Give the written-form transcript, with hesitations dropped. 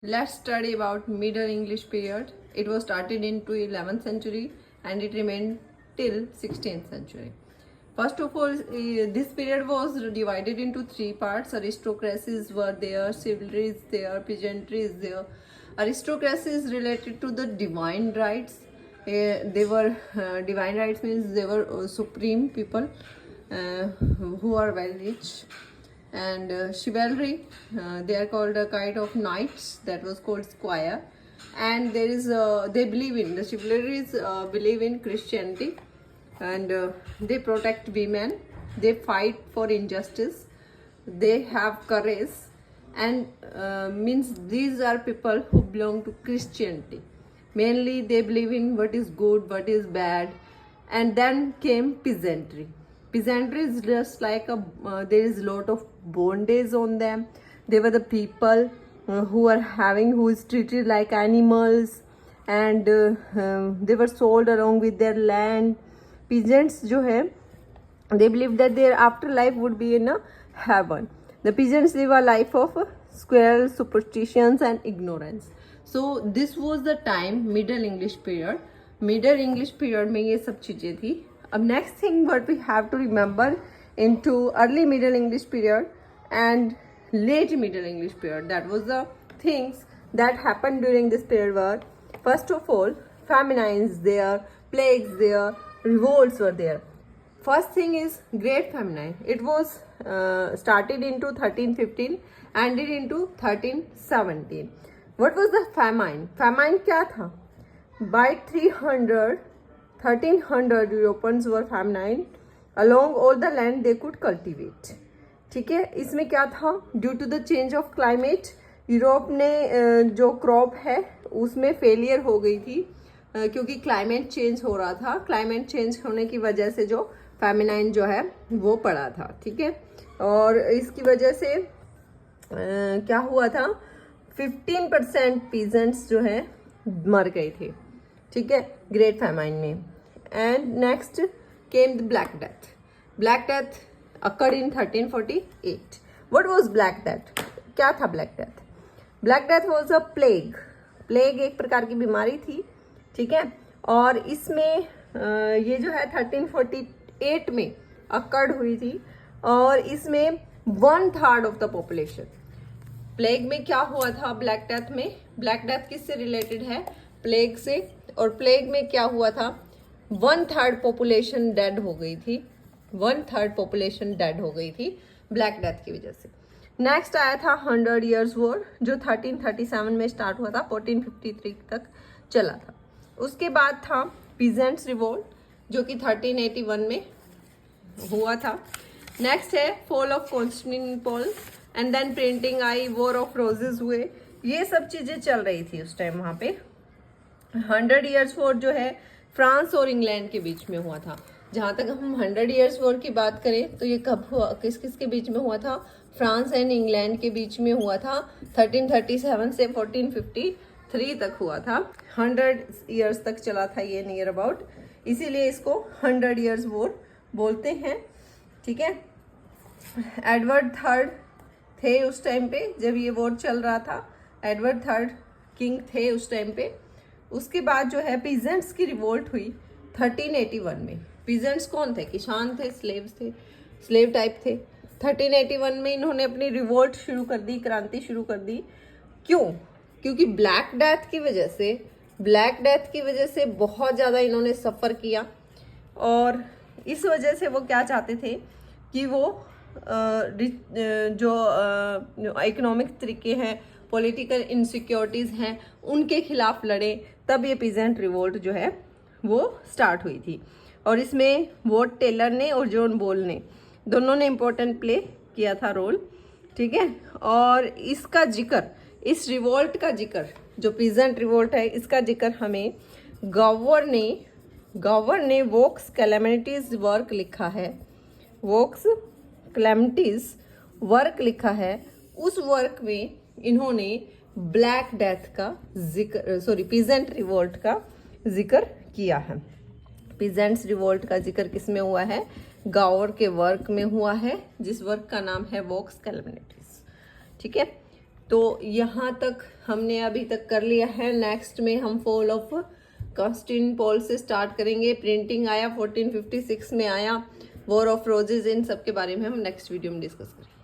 Let's study about Middle English period. It was started into 11th century and it remained till 16th century. First of all, this period was divided into three parts. Aristocracies were there, chivalry is there, peasantry is there. Aristocracy is related to the divine rights. They were divine rights means they were supreme people who are very rich. And chivalry, they are called a kind of knights, that was called squire. And there is they believe in the chivalries believe in Christianity, and they protect women, they fight for injustice, they have courage, and means these are people who belong to Christianity. Mainly they believe in what is good, what is bad. And then came peasantry. Peasantry is just like a there is lot of bondage on them. They were the people who is treated like animals, and they were sold along with their land. Peasants जो है, they believe that their afterlife would be in a heaven. The peasants live a life of squirrel, superstitions and ignorance. So this was the time Middle English period. Middle English period में ये सब चीजें थी. अब next thing what we have to remember into early Middle English period and late Middle English period, that was the things that happened during this period were, first of all, famines there, plagues there, revolts were there. First thing is Great Famine. It was started into 1315 ended into 1317. What was the famine? Famine क्या था? By 1300 Europeans were famine along all the land they could cultivate. ठीक है, इसमें क्या था? Due to the change of climate Europe ने जो crop है उसमें फेलियर हो गई थी, क्योंकि क्लाइमेट चेंज हो रहा था. क्लाइमेट चेंज होने की वजह से जो फेमिनाइन जो है वो पड़ा था. ठीक है, और इसकी वजह से क्या हुआ था, 15% पीजेंट्स जो है मर गए थे. ठीक है, ग्रेट फैमाइन में. And next came the black death. Black death occurred in 1348. What was Black Death? क्या था Black Death? Black Death was a plague. Plague एक प्रकार की बीमारी थी. ठीक है, और इसमें ये जो है 1348 में अकर्ड हुई थी, और इसमें 1/3 ऑफ द पॉपुलेशन. प्लेग में क्या हुआ था ब्लैक डेथ में? ब्लैक डेथ किससे रिलेटेड है? प्लेग से. और प्लेग में क्या हुआ था? 1/3 पॉपुलेशन डेड हो गई थी. 1/3 पॉपुलेशन डेड हो गई थी ब्लैक डेथ की वजह से. नेक्स्ट आया था 100 Years वॉर, जो 1337 में स्टार्ट हुआ था, 1453 तक चला था. उसके बाद था पीजेंट्स रिवोल्ट, जो कि 1381 में हुआ था. नेक्स्ट है fall of Constantinople, and then printing आई, वॉर ऑफ रोजेस हुए. ये सब चीजें चल रही थी उस टाइम वहां पे. 100 Years वॉर जो है फ्रांस और इंग्लैंड के बीच में हुआ था. जहाँ तक हम 100 Years वॉर की बात करें तो ये कब हुआ, किस किस के बीच में हुआ था? फ्रांस एंड इंग्लैंड के बीच में हुआ था. 1337 से 1453 तक हुआ था. 100 Years तक चला था ये नियर अबाउट, इसीलिए इसको 100 Years वॉर बोलते हैं. ठीक है, एडवर्ड थर्ड थे उस टाइम पे जब ये वॉर चल रहा था. एडवर्ड थर्ड किंग थे उस टाइम पे. उसके बाद जो है पीजेंट्स की रिवोल्ट हुई 1381 में. पीजेंट्स कौन थे? किसान थे, स्लेव्स थे, स्लेव टाइप थे. 1381 में इन्होंने अपनी रिवोल्ट शुरू कर दी, क्रांति शुरू कर दी. क्यों? क्योंकि ब्लैक डेथ की वजह से बहुत ज़्यादा इन्होंने सफ़र किया, और इस वजह से वो क्या चाहते थे कि वो जो इकोनॉमिक तरीके हैं, पॉलिटिकल इनसिक्योरिटीज़ हैं, उनके खिलाफ लड़े. तब ये पीजेंट रिवोल्ट जो है वो स्टार्ट हुई थी. और इसमें वॉट टेलर ने और जॉन बॉल ने दोनों ने इम्पोर्टेंट प्ले किया था रोल. ठीक है, और इसका जिक्र, इस रिवोल्ट का जिक्र, जो पीजेंट रिवोल्ट है, इसका जिक्र हमें गवर्नर ने वोक्स कैलेमिटीज वर्क लिखा है. वोक्स कैलेमिटीज वर्क लिखा है. उस वर्क में इन्होंने ब्लैक डेथ का जिक्र, पीजेंट रिवोल्ट का जिक्र किया है. पीजेंट्स रिवोल्ट का जिक्र किस में हुआ है? गावर के वर्क में हुआ है, जिस वर्क का नाम है वोक्स कैलेमिटीज. ठीक है, तो यहाँ तक हमने अभी तक कर लिया है। नेक्स्ट में हम फॉल ऑफ कॉन्स्टेंटिनोपल से स्टार्ट करेंगे। प्रिंटिंग आया 1456 में आया। वॉर ऑफ रोजेज, इन सब के बारे में हम नेक्स्ट वीडियो में डिस्कस करेंगे।